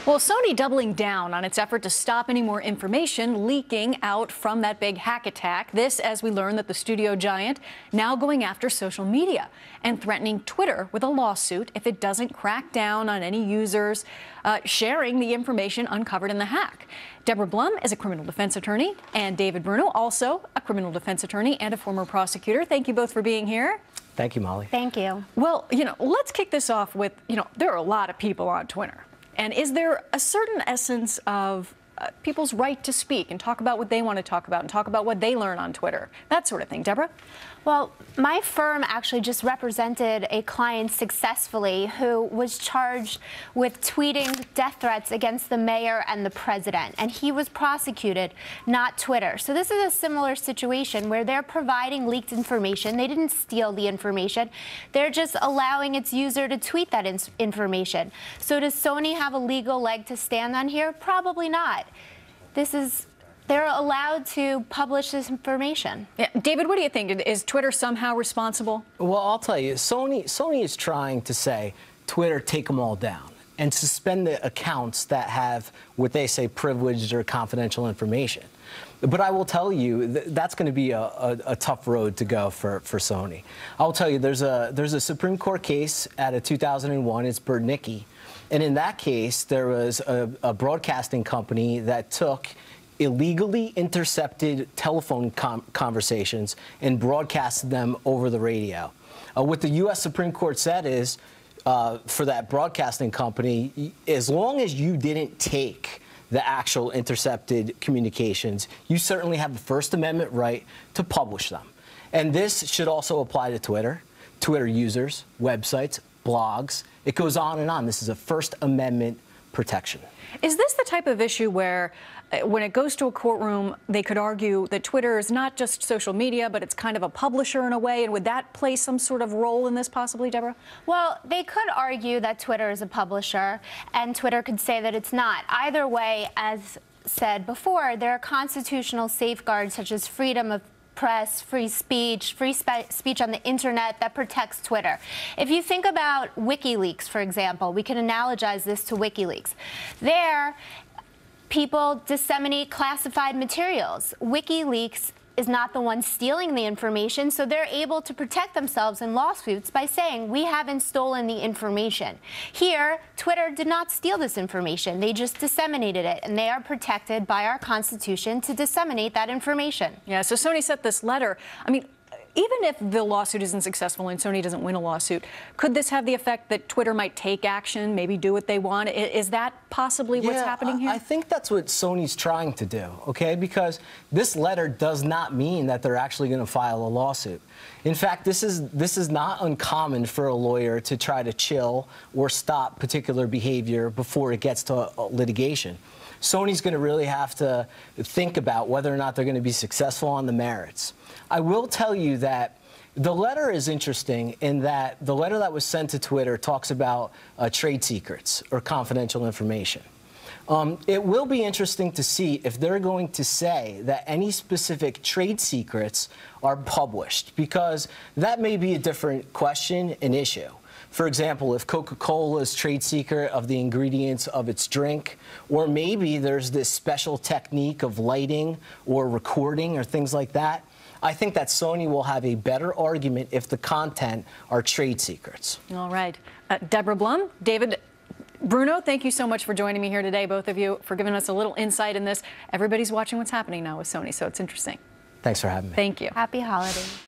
Well, Sony doubling down on its effort to stop any more information leaking out from that big hack attack. This, as we learn that the studio giant now going after social media and threatening Twitter with a lawsuit if it doesn't crack down on any users sharing the information uncovered in the hack. Deborah Blum is a criminal defense attorney, and David Bruno, also a criminal defense attorney and a former prosecutor. Thank you both for being here. Thank you, Molly. Thank you. Well, let's kick this off with, there are a lot of people on Twitter. And is there a certain essence of people's right to speak and talk about what they want to talk about and talk about what they learn on Twitter? That sort of thing. Deborah? Well, my firm actually just represented a client successfully who was charged with tweeting death threats against the mayor and the president, and he was prosecuted, not Twitter. So this is a similar situation where they're providing leaked information. They didn't steal the information. They're just allowing its user to tweet that information. So does Sony have a legal leg to stand on here? Probably not. They're allowed to publish this information. Yeah. David, what do you think? Is Twitter somehow responsible? Well, I'll tell you, Sony is trying to say, Twitter, take them all down and suspend the accounts that have what they say privileged or confidential information. But I will tell you, that's going to be a tough road to go for Sony. I'll tell you, there's a Supreme Court case out of 2001. It's Bernicki. And in that case, there was a broadcasting company that took illegally intercepted telephone conversations and broadcasted them over the radio. What the U.S. Supreme Court said is, for that broadcasting company, as long as you didn't take the actual intercepted communications, you certainly have the First Amendment right to publish them. And this should also apply to Twitter users, websites, blogs. It goes on and on. This is a First Amendment protection. Is this the type of issue where, when it goes to a courtroom, they could argue that Twitter is not just social media, but it's kind of a publisher in a way? And would that play some sort of role in this possibly, Deborah? Well, they could argue that Twitter is a publisher, and Twitter could say that it's not. Either way, as said before, there are constitutional safeguards such as freedom of press, free speech on the internet that protects Twitter. If you think about WikiLeaks, for example, we can analogize this to WikiLeaks. There, people disseminate classified materials. WikiLeaks is not the one stealing the information, so they're able to protect themselves in lawsuits by saying, we haven't stolen the information. Here, Twitter did not steal this information. They just disseminated it, and they are protected by our Constitution to disseminate that information. Yeah, so Sony sent this letter. I mean, even if the lawsuit isn't successful and Sony doesn't win a lawsuit, could this have the effect that Twitter might take action, maybe do what they want? Is that possibly what's happening here? I think that's what Sony's trying to do, okay? Because this letter does not mean that they're actually going to file a lawsuit. In fact, this is not uncommon for a lawyer to try to chill or stop particular behavior before it gets to litigation. Sony's going to really have to think about whether or not they're going to be successful on the merits. I will tell you that the letter is interesting in that the letter that was sent to Twitter talks about trade secrets or confidential information. It will be interesting to see if they're going to say that any specific trade secrets are published, because that may be a different question and issue. For example, if Coca-Cola's trade secret of the ingredients of its drink, or maybe there's this special technique of lighting or recording or things like that, I think that Sony will have a better argument if the content are trade secrets. All right. Deborah Blum, David Bruno, thank you so much for joining me here today, both of you, for giving us a little insight in this. Everybody's watching what's happening now with Sony, so it's interesting. Thanks for having me. Thank you. Happy holidays.